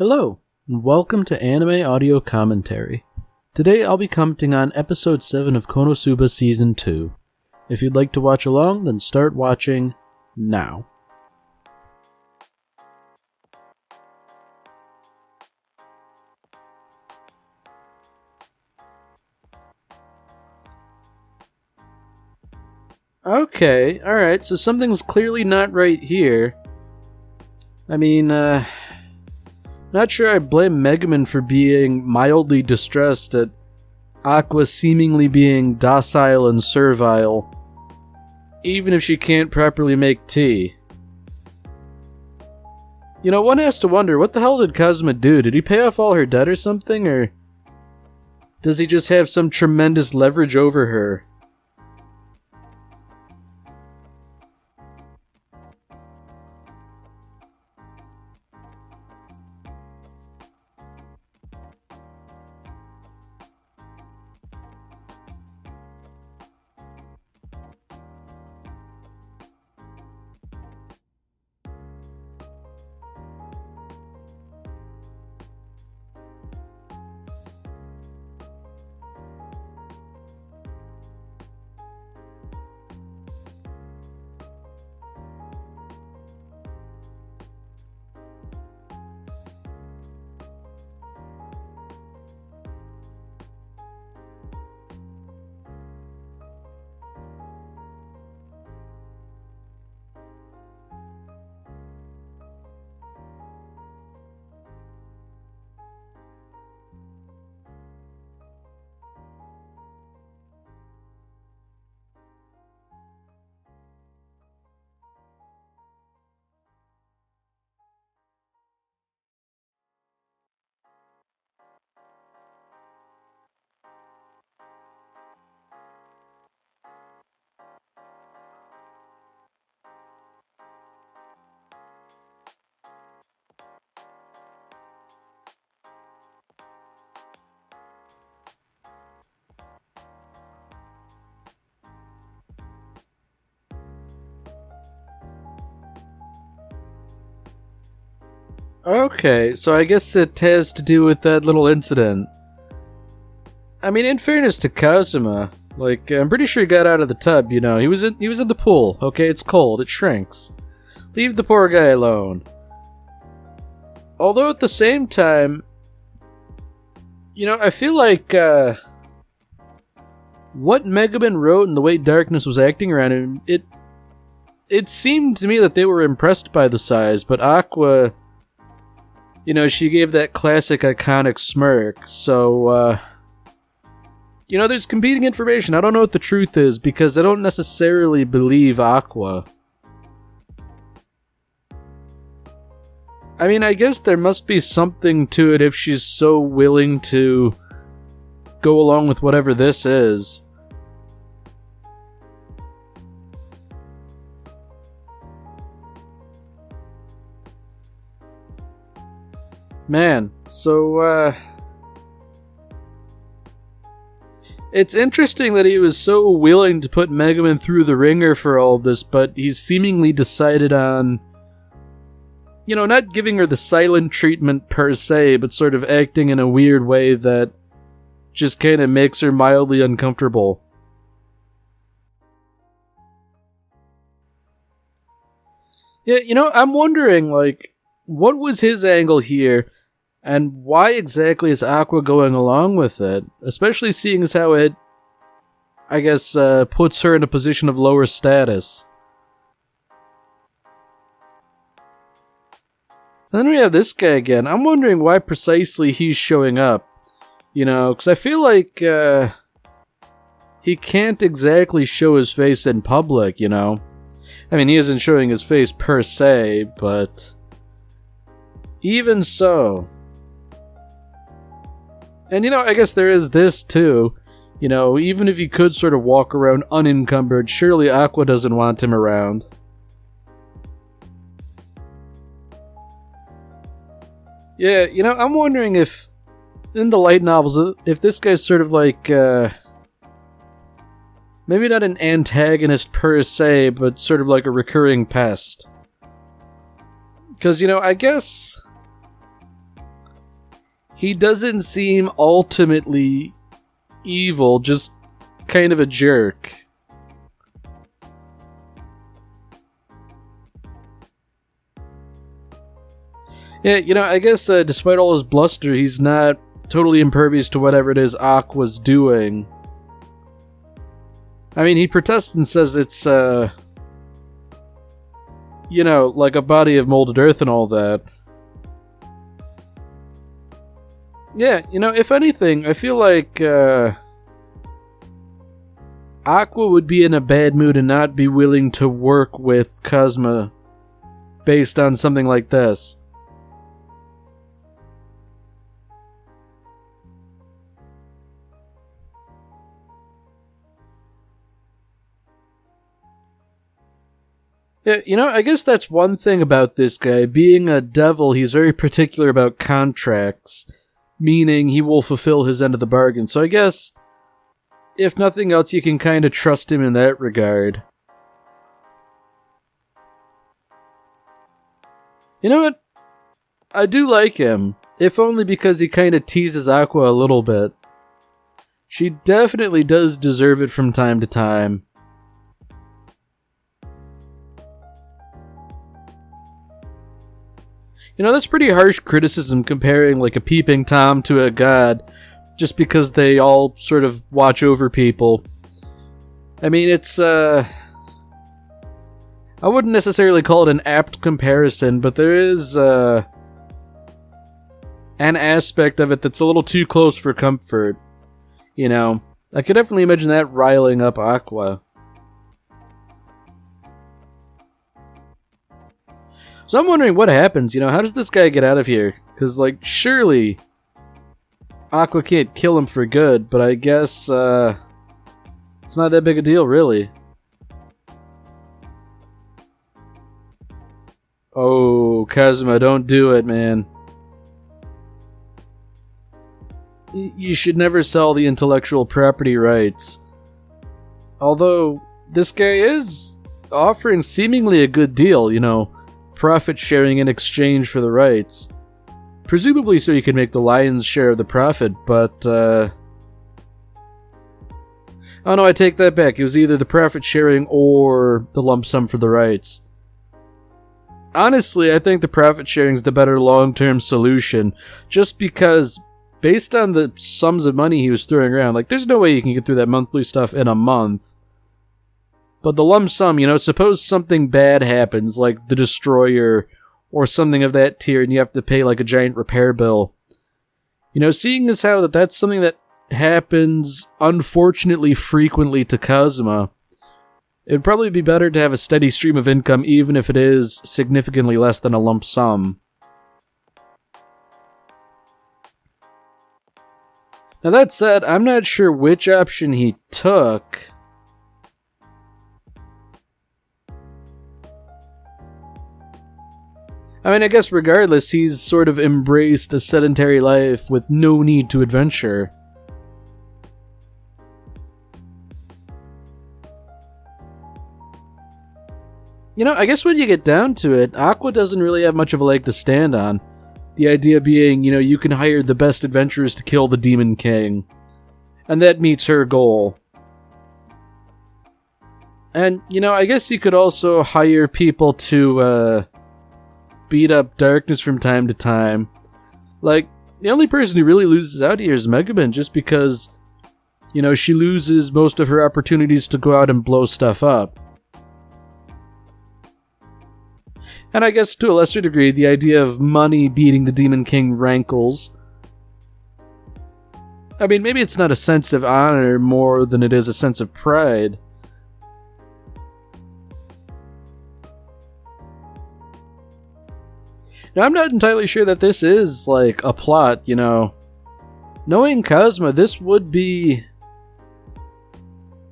Hello, and welcome to Anime Audio Commentary. Today I'll be commenting on Episode 7 of Konosuba Season 2. If you'd like to watch along, then start watching now. Okay, alright, so something's clearly not right here. Not sure I blame Megumin for being mildly distressed at Aqua seemingly being docile and servile, even if she can't properly make tea. You know, one has to wonder, what the hell did Kazuma do? Did he pay off all her debt or something, or does he just have some tremendous leverage over her? Okay, so I guess it has to do with that little incident. I mean, in fairness to Kazuma, I'm pretty sure he got out of the tub, you know. He was in the pool, okay? It's cold, it shrinks. Leave the poor guy alone. Although at the same time, you know, I feel like, what Megumin wrote and the way Darkness was acting around him, it seemed to me that they were impressed by the size, but Aqua, you know, she gave that classic iconic smirk, so, you know, there's competing information. I don't know what the truth is, because I don't necessarily believe Aqua. I mean, I guess there must be something to it if she's so willing to go along with whatever this is. Man, so, it's interesting that he was so willing to put Megumin through the ringer for all of this, but he's seemingly decided on, you know, not giving her the silent treatment per se, but sort of acting in a weird way that just kind of makes her mildly uncomfortable. Yeah, you know, I'm wondering, what was his angle here, and why exactly is Aqua going along with it? Especially seeing as how it, I guess, puts her in a position of lower status. And then we have this guy again. I'm wondering why precisely he's showing up. You know, because I feel like, he can't exactly show his face in public, you know? I mean, he isn't showing his face per se, but even so. And, you know, I guess there is this, too. You know, even if he could sort of walk around unencumbered, surely Aqua doesn't want him around. Yeah, you know, I'm wondering if, in the light novels, if this guy's sort of like, maybe not an antagonist per se, but sort of like a recurring pest. Because, you know, I guess he doesn't seem ultimately evil, just kind of a jerk. Yeah, I guess despite all his bluster, he's not totally impervious to whatever it is Aqua's doing. I mean, he protests and says it's, like a body of molded earth and all that. Yeah, if anything, I feel like, Aqua would be in a bad mood and not be willing to work with Cosma based on something like this. Yeah, I guess that's one thing about this guy. Being a devil, he's very particular about contracts, meaning he will fulfill his end of the bargain. So I guess, if nothing else, you can kind of trust him in that regard. You know what? I do like him, if only because he kind of teases Aqua a little bit. She definitely does deserve it from time to time. That's pretty harsh criticism comparing like a peeping Tom to a god just because they all sort of watch over people. I mean, it's, I wouldn't necessarily call it an apt comparison, but there is, an aspect of it that's a little too close for comfort. I could definitely imagine that riling up Aqua. So I'm wondering what happens, how does this guy get out of here? Because, surely Aqua can't kill him for good, but I guess, it's not that big a deal, really. Oh, Kazuma, don't do it, man. You should never sell the intellectual property rights. Although, this guy is offering seemingly a good deal, profit sharing in exchange for the rights. Presumably so you can make the lion's share of the profit, but, oh no, I take that back. It was either the profit sharing or the lump sum for the rights. Honestly, I think the profit sharing is the better long-term solution, just because, based on the sums of money he was throwing around, there's no way you can get through that monthly stuff in a month. But the lump sum, suppose something bad happens, like the Destroyer, or something of that tier, and you have to pay a giant repair bill. Seeing as how that's something that happens unfortunately frequently to Kazuma, it'd probably be better to have a steady stream of income, even if it is significantly less than a lump sum. Now that said, I'm not sure which option he took. I mean, I guess regardless, he's sort of embraced a sedentary life with no need to adventure. I guess when you get down to it, Aqua doesn't really have much of a leg to stand on. The idea being, you can hire the best adventurers to kill the Demon King. And that meets her goal. And, I guess you could also hire people to, beat up Darkness from time to time. The only person who really loses out here is Megaman, just because, she loses most of her opportunities to go out and blow stuff up. And I guess to a lesser degree, the idea of money beating the Demon King rankles. I mean, maybe it's not a sense of honor more than it is a sense of pride. Now, I'm not entirely sure that this is, a plot, Knowing Cosma, this would be...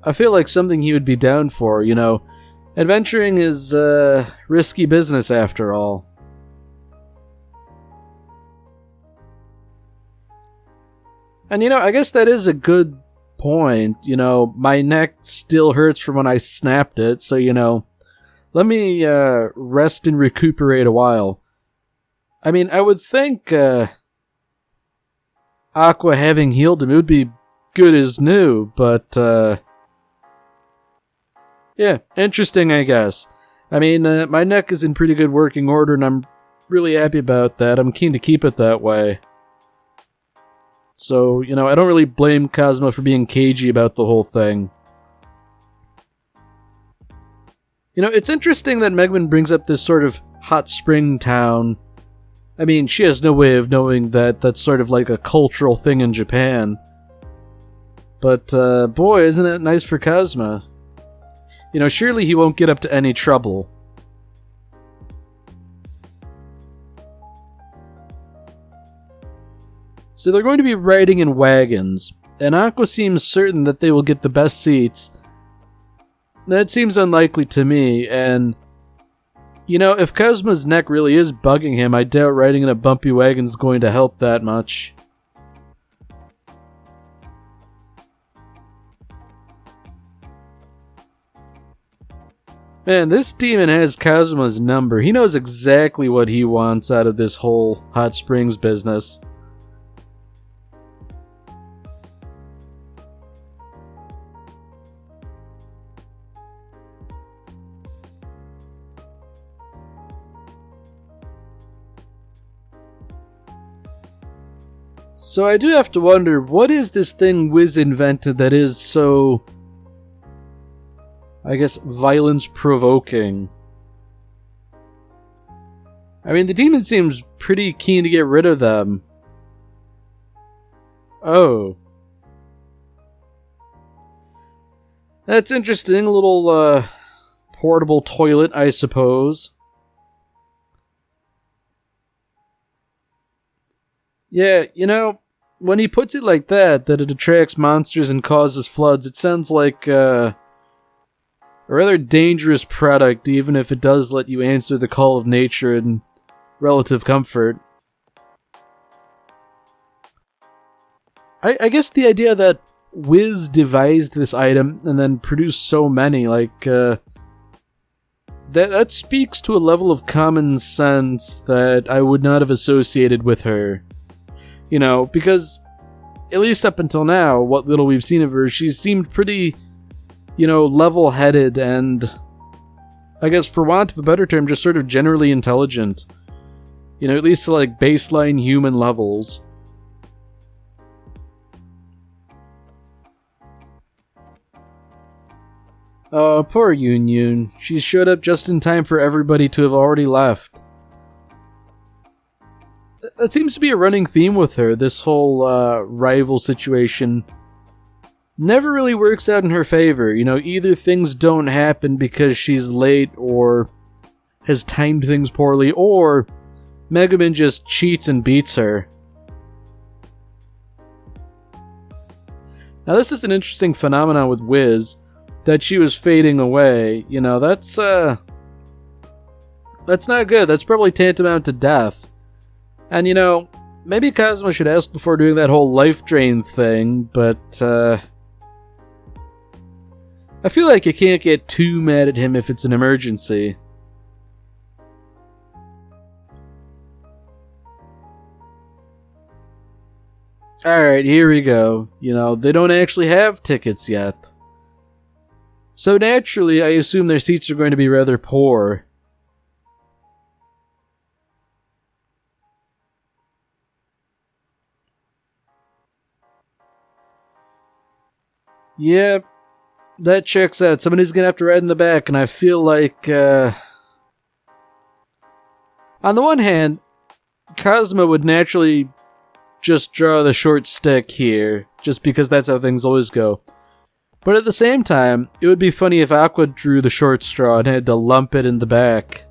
I feel like something he would be down for, Adventuring is, risky business after all. And, I guess that is a good point, my neck still hurts from when I snapped it, so, let me, rest and recuperate a while. I mean, I would think, Aqua having healed him, it would be good as new, but, yeah, interesting, I guess. I mean, my neck is in pretty good working order, and I'm really happy about that. I'm keen to keep it that way. So, you know, I don't really blame Cosmo for being cagey about the whole thing. You know, it's interesting that Megumin brings up this sort of hot spring town. I mean, she has no way of knowing that that's sort of like a cultural thing in Japan. But, boy, isn't it nice for Cosmo. You know, surely he won't get up to any trouble. So they're going to be riding in wagons, and Aqua seems certain that they will get the best seats. That seems unlikely to me, and, you know, if Cosmo's neck really is bugging him, I doubt riding in a bumpy wagon is going to help that much. Man, this demon has Cosmo's number. He knows exactly what he wants out of this whole hot springs business. So I do have to wonder, what is this thing Wiz invented that is so, I guess, violence-provoking? I mean, the demon seems pretty keen to get rid of them. Oh. That's interesting. A little, portable toilet, I suppose. Yeah, you know, when he puts it like that it attracts monsters and causes floods, it sounds like, a rather dangerous product, even if it does let you answer the call of nature in relative comfort. I guess the idea that Wiz devised this item and then produced so many, like, that speaks to a level of common sense that I would not have associated with her. You know, because, at least up until now, what little we've seen of her, she's seemed pretty, you know, level-headed and, I guess for want of a better term, just sort of generally intelligent. You know, at least to, like, baseline human levels. Oh, poor Yun Yun. She showed up just in time for everybody to have already left. That seems to be a running theme with her, this whole rival situation. Never really works out in her favor. You know, either things don't happen because she's late or has timed things poorly, or Megumin just cheats and beats her. Now this is an interesting phenomenon with Wiz, that she was fading away. You know, that's not good. That's probably tantamount to death. And, you know, maybe Cosmo should ask before doing that whole life drain thing, but, I feel like you can't get too mad at him if it's an emergency. Alright, here we go. You know, they don't actually have tickets yet. So naturally, I assume their seats are going to be rather poor. Yeah, that checks out. Somebody's gonna have to ride in the back, and I feel like, on the one hand, Cosmo would naturally just draw the short stick here, just because that's how things always go. But at the same time, it would be funny if Aqua drew the short straw and had to lump it in the back.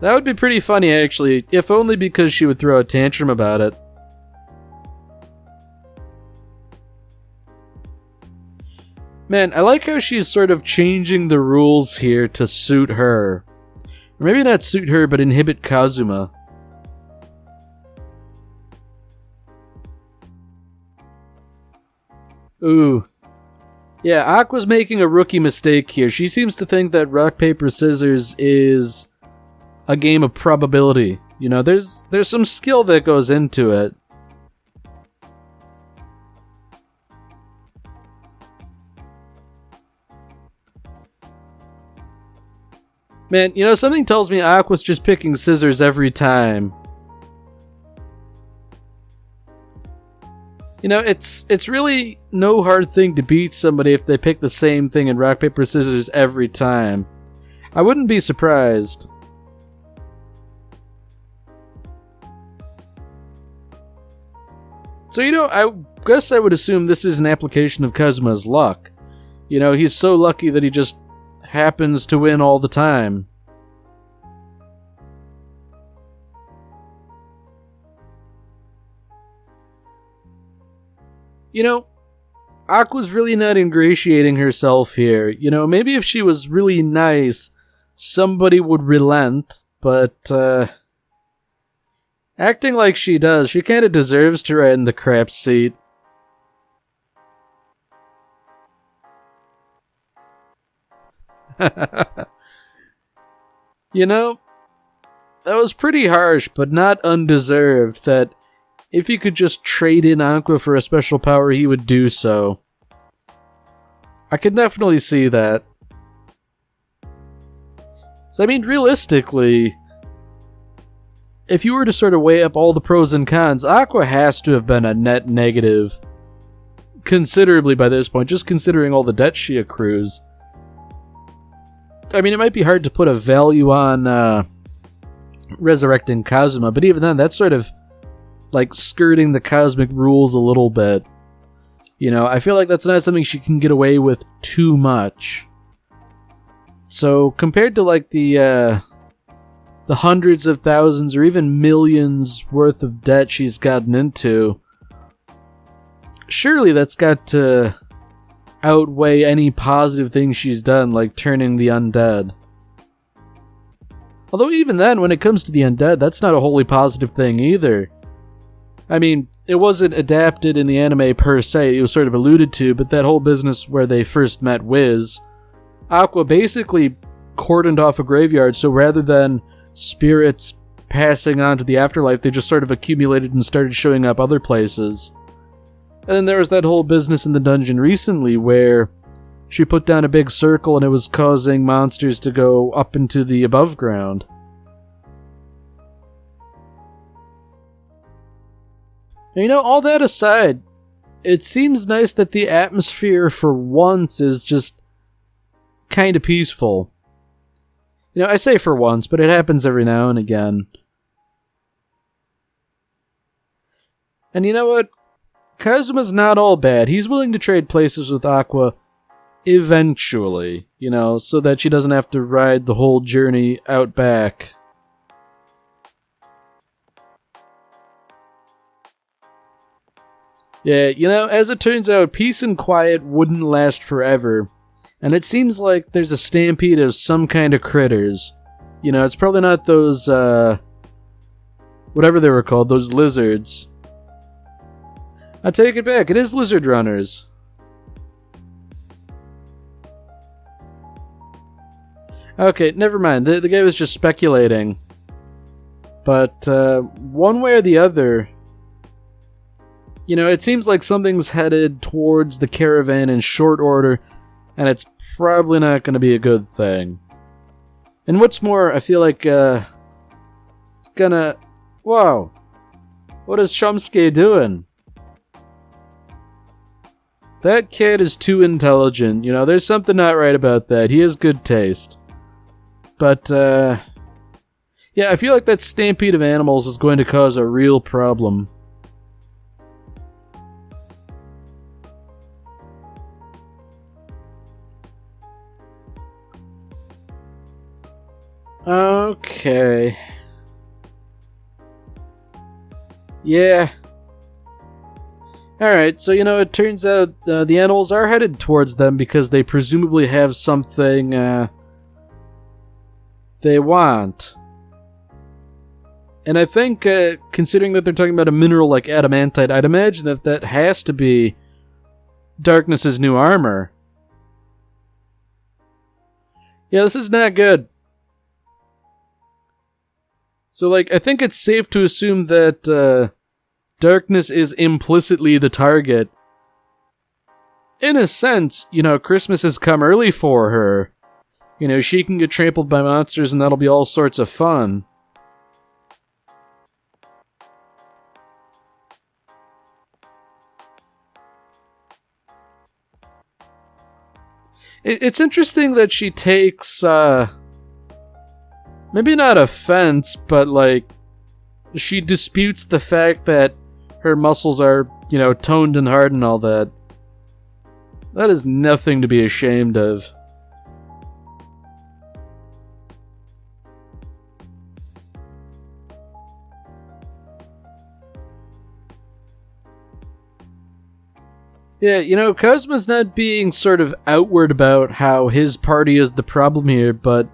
That would be pretty funny, actually, if only because she would throw a tantrum about it. Man, I like how she's sort of changing the rules here to suit her. Or maybe not suit her, but inhibit Kazuma. Ooh. Yeah, Aqua's making a rookie mistake here. She seems to think that rock, paper, scissors is a game of probability. You know, there's some skill that goes into it. Man, you know, something tells me Aqua's just picking scissors every time. You know, it's really no hard thing to beat somebody if they pick the same thing in rock, paper, scissors every time. I wouldn't be surprised. So, you know, I guess I would assume this is an application of Kazuma's luck. You know, he's so lucky that he just happens to win all the time. You know, Aqua's really not ingratiating herself here. You know, maybe if she was really nice, somebody would relent, but, acting like she does, she kinda deserves to ride in the crap seat. You know, that was pretty harsh, but not undeserved, that if he could just trade in Aqua for a special power, he would do so. I could definitely see that. So, I mean, realistically, if you were to sort of weigh up all the pros and cons, Aqua has to have been a net negative considerably by this point, just considering all the debt she accrues. I mean, it might be hard to put a value on resurrecting Kazuma, but even then, that's sort of like skirting the cosmic rules a little bit. You know, I feel like that's not something she can get away with too much. So, compared to like the hundreds of thousands or even millions worth of debt she's gotten into, surely that's got to outweigh any positive things she's done, like turning the undead. Although even then, when it comes to the undead, that's not a wholly positive thing either. I mean, it wasn't adapted in the anime per se, it was sort of alluded to, but that whole business where they first met Wiz, Aqua basically cordoned off a graveyard, so rather than spirits passing on to the afterlife, they just sort of accumulated and started showing up other places. And then there was that whole business in the dungeon recently where she put down a big circle and it was causing monsters to go up into the above ground. And you know, all that aside, it seems nice that the atmosphere for once is just kind of peaceful. You know, I say for once, but it happens every now and again. And you know what? Kazuma's not all bad. He's willing to trade places with Aqua eventually, you know, so that she doesn't have to ride the whole journey out back. Yeah, you know, as it turns out, peace and quiet wouldn't last forever. And it seems like there's a stampede of some kind of critters. You know, it's probably not those, whatever they were called, those lizards. I take it back, it is lizard runners. Okay, never mind, the guy was just speculating. But, one way or the other, you know, it seems like something's headed towards the caravan in short order, and it's probably not going to be a good thing. And what's more, I feel like, it's gonna... Whoa! What is Chomsky doing? That kid is too intelligent. You know, there's something not right about that. He has good taste. But, yeah, I feel like that stampede of animals is going to cause a real problem. Okay. Yeah. Alright, so, you know, it turns out the animals are headed towards them because they presumably have something they want. And I think, considering that they're talking about a mineral like adamantite, I'd imagine that that has to be Darkness's new armor. Yeah, this is not good. So, like, I think it's safe to assume that, Darkness is implicitly the target. In a sense, you know, Christmas has come early for her. She can get trampled by monsters and that'll be all sorts of fun. It's interesting that she takes, maybe not offense, but she disputes the fact that her muscles are, toned and hard and all that. That is nothing to be ashamed of. Yeah, Cosmo's not being sort of outward about how his party is the problem here, but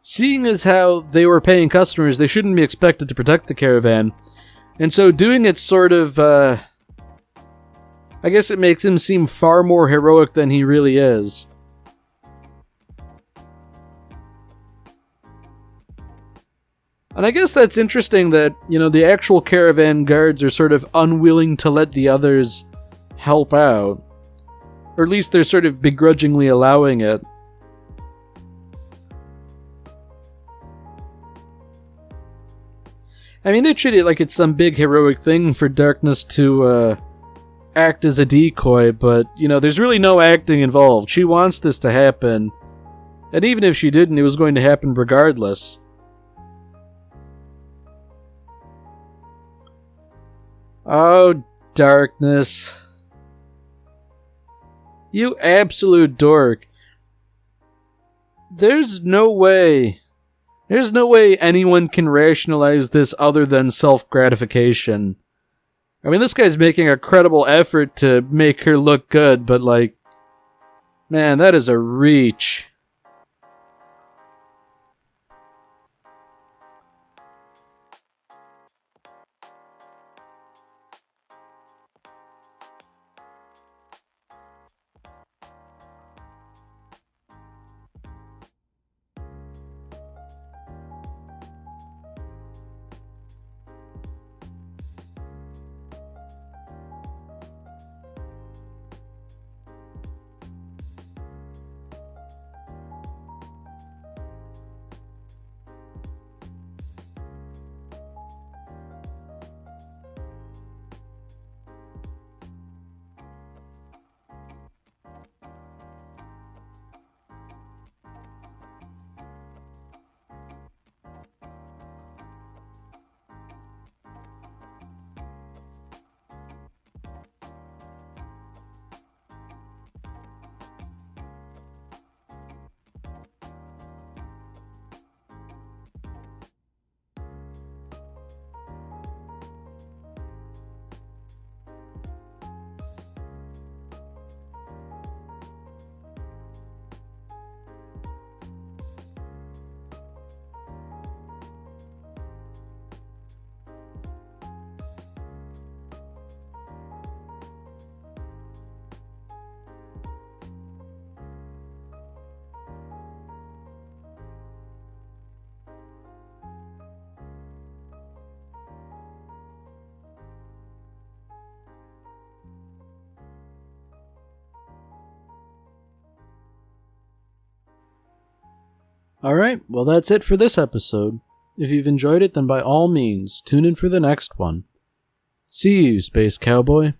seeing as how they were paying customers, they shouldn't be expected to protect the caravan. And so doing it sort of, I guess it makes him seem far more heroic than he really is. And I guess that's interesting that, the actual caravan guards are sort of unwilling to let the others help out. Or at least they're sort of begrudgingly allowing it. I mean, they treat it like it's some big heroic thing for Darkness to act as a decoy, but, there's really no acting involved. She wants this to happen. And even if she didn't, it was going to happen regardless. Oh, Darkness. You absolute dork. There's no way anyone can rationalize this other than self-gratification. I mean, this guy's making a credible effort to make her look good, but man, that is a reach. Alright, well that's it for this episode. If you've enjoyed it, then by all means, tune in for the next one. See you, Space Cowboy.